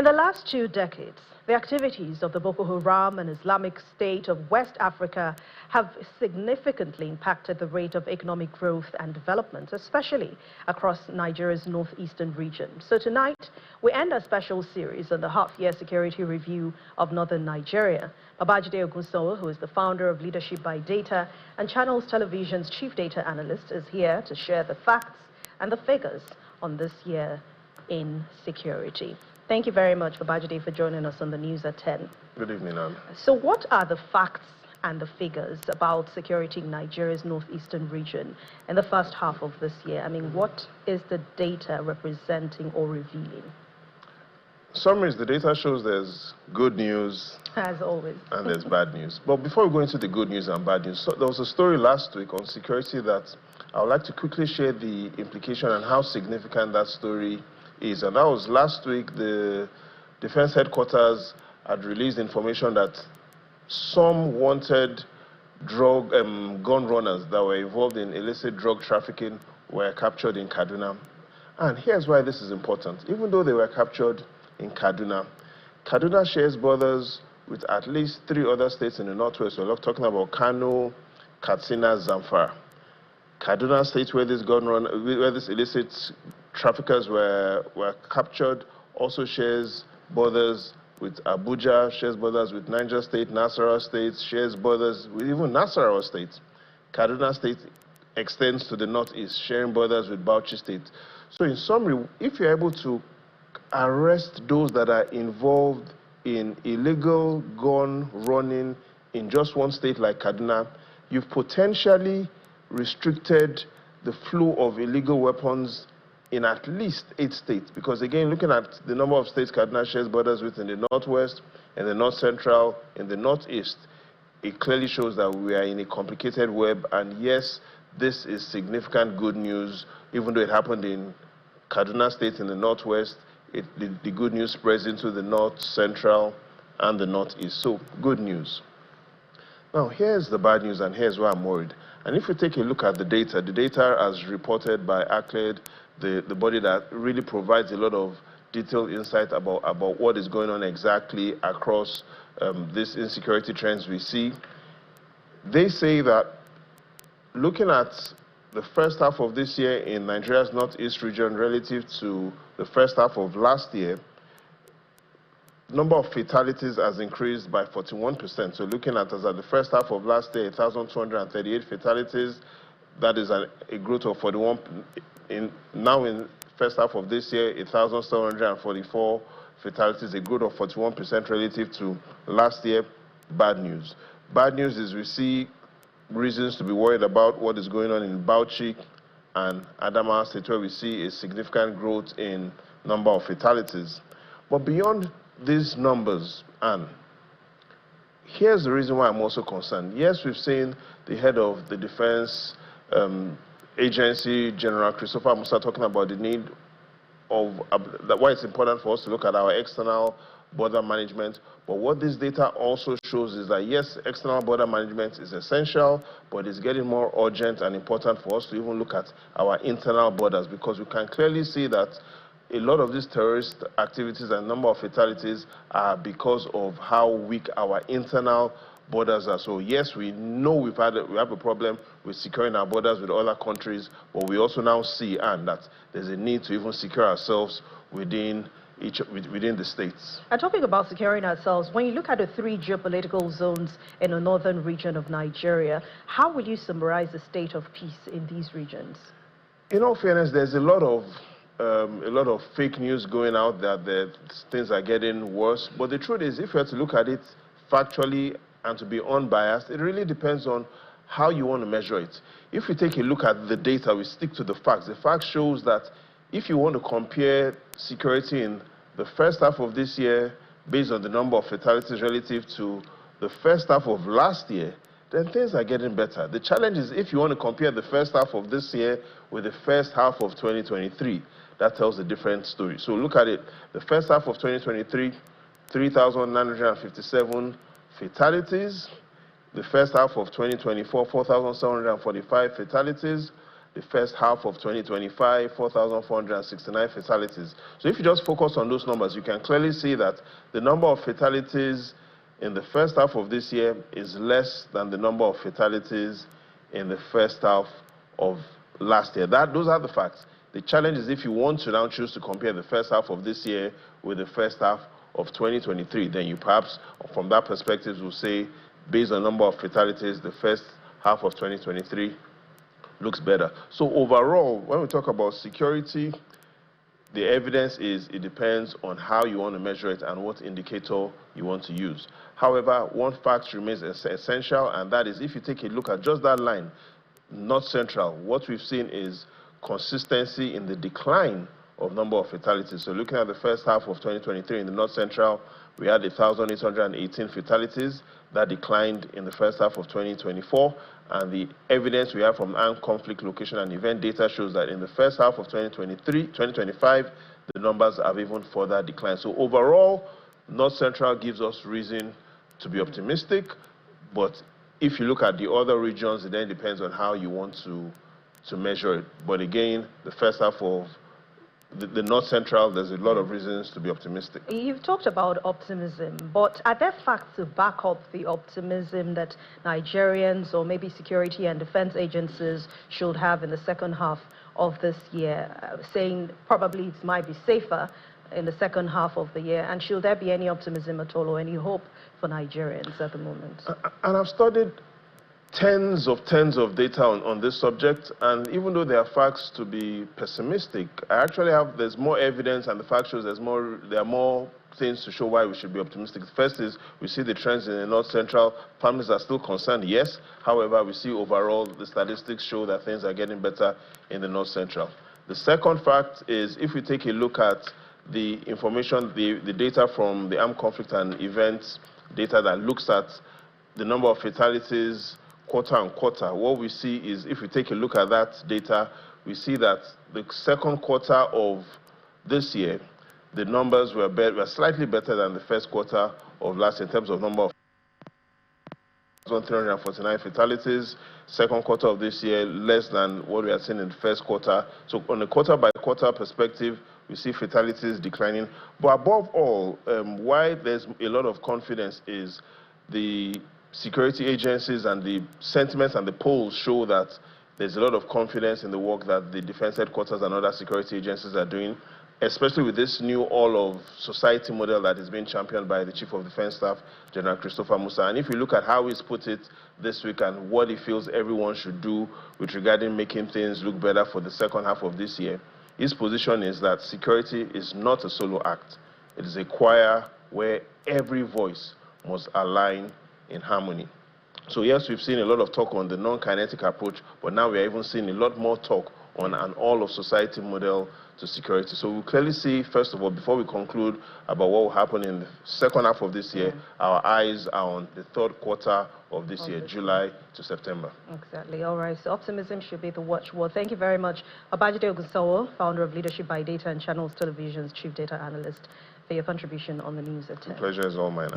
In the last 2 decades, the activities of the Boko Haram and Islamic State of West Africa have significantly impacted the rate of economic growth and development, especially across Nigeria's northeastern region. So tonight, we end a special series on the half-year security review of northern Nigeria. Babajide Ogunsowo, who is the founder of Leadership by Data and Channels Television's chief data analyst, is here to share the facts and the figures on this year in security. Thank you very much, Babajide, for joining us on the news at 10. Good evening, Anne. So what are the facts and the figures about security in Nigeria's northeastern region in the first half of this year? I mean, what is the data representing or revealing? Summaries, the data shows there's good news. As always. And there's bad news. But before we go into the good news and bad news, so there was a story last week on security that I would like to quickly share the implication and how significant that story is. And that was last week. The Defense Headquarters had released information that some wanted gun runners that were involved in illicit drug trafficking were captured in Kaduna. And here's why this is important. Even though they were captured in Kaduna, Kaduna shares borders with at least 3 other states in the northwest. We're talking about Kano, Katsina, Zamfara. Kaduna State, where these illicit traffickers were captured, also shares borders with Abuja, shares borders with Niger State, Nasarawa State, shares borders with even Nasarawa State. Kaduna State extends to the northeast, sharing borders with Bauchi State. So in summary, if you're able to arrest those that are involved in illegal gun running in just one state like Kaduna, you've potentially restricted the flow of illegal weapons in at least 8 states. Because again, looking at the number of states Kaduna shares borders with in the northwest, in the north central, in the northeast, it clearly shows that we are in a complicated web. And yes, this is significant good news. Even though it happened in Kaduna State in the northwest, the good news spreads into the north central and the northeast. So good news. Now here's the bad news, and here's why I'm worried. And if you take a look at the data as reported by ACLED, the body that really provides a lot of detailed insight about what is going on exactly across these insecurity trends we see, they say that looking at the first half of this year in Nigeria's northeast region relative to the first half of last year, number of fatalities has increased by 41%. So looking at us at the first half of last year, 1,238 fatalities. That is a growth of 41. Now in first half of this year, 1,744 fatalities, a growth of 41% relative to last year. Bad news. Bad news is we see reasons to be worried about what is going on in Bauchi and Adamawa State, where we see a significant growth in number of fatalities. But beyond these numbers, and here's the reason why I'm also concerned. Yes, we've seen the head of the Defense Agency, General Christopher Musa, talking about the need of why it's important for us to look at our external border management. But what this data also shows is that yes, external border management is essential, but it's getting more urgent and important for us to even look at our internal borders, because we can clearly see that a lot of these terrorist activities and number of fatalities are because of how weak our internal borders are. So yes, we know we have a problem with securing our borders with other countries, but we also now see that there's a need to even secure ourselves within the states. And talking about securing ourselves, when you look at the 3 geopolitical zones in the northern region of Nigeria, how would you summarize the state of peace in these regions? In all fairness, there's a lot of fake news going out that things are getting worse. But the truth is, if you have to look at it factually and to be unbiased, it really depends on how you want to measure it. If we take a look at the data, we stick to the facts. The fact shows that if you want to compare security in the first half of this year based on the number of fatalities relative to the first half of last year, then things are getting better. The challenge is if you want to compare the first half of this year with the first half of 2023, that tells a different story. So look at it. The first half of 2023, 3,957 fatalities. The first half of 2024, 4,745 fatalities. the first half of 2025, 4,469 fatalities. So if you just focus on those numbers, you can clearly see that the number of fatalities in the first half of this year is less than the number of fatalities in the first half of last year. Those are the facts. The challenge is if you want to now choose to compare the first half of this year with the first half of 2023, then you perhaps, from that perspective, will say, based on number of fatalities, the first half of 2023 looks better. So overall, when we talk about security, the evidence is it depends on how you want to measure it and what indicator you want to use. However, one fact remains essential, and that is if you take a look at just that line, North Central, what we've seen is consistency in the decline of number of fatalities. So looking at the first half of 2023 in the North Central, we had 1,818 fatalities. That declined in the first half of 2024. And the evidence we have from armed conflict location and event data shows that in the first half of 2025, the numbers have even further declined. So overall, North Central gives us reason to be optimistic. But if you look at the other regions, it then depends on how you want to measure it. But again, the first half of the North Central, there's a lot of reasons to be optimistic. You've talked about optimism, but are there facts to back up the optimism that Nigerians or maybe security and defense agencies should have in the second half of this year, saying probably it might be safer in the second half of the year? And should there be any optimism at all or any hope for Nigerians at the moment? And I've studied tens of data on this subject, and even though there are facts to be pessimistic, there's more evidence, and the fact shows there are more things to show why we should be optimistic. The first is we see the trends in the North Central. Families are still concerned, yes. However, we see overall the statistics show that things are getting better in the North Central. The second fact is if we take a look at the information, the data from the armed conflict and events data that looks at the number of fatalities quarter on quarter, what we see is if we take a look at that data, we see that the second quarter of this year, the numbers were slightly better than the first quarter of last year in terms of number of 349 fatalities. Second quarter of this year, less than what we had seen in the first quarter. So on a quarter-by-quarter perspective, we see fatalities declining. But above all, why there's a lot of confidence is the security agencies and the sentiments and the polls show that there's a lot of confidence in the work that the defense headquarters and other security agencies are doing, especially with this new all-of-society model that is being championed by the Chief of Defense Staff, General Christopher Musa. And if you look at how he's put it this week and what he feels everyone should do with regarding making things look better for the second half of this year, his position is that security is not a solo act. It is a choir where every voice must align in harmony. So yes, we've seen a lot of talk on the non-kinetic approach, but now we're even seeing a lot more talk on an all-of-society model to security. So we clearly see, first of all, before we conclude about what will happen in the second half of this year, our eyes are on the third quarter of this year, July to September. Exactly. All right. So optimism should be the watchword. Thank you very much, Babajide Ogunsowo, founder of Leadership by Data and Channels Television's Chief Data Analyst, for your contribution on the news at 10. The pleasure is all mine.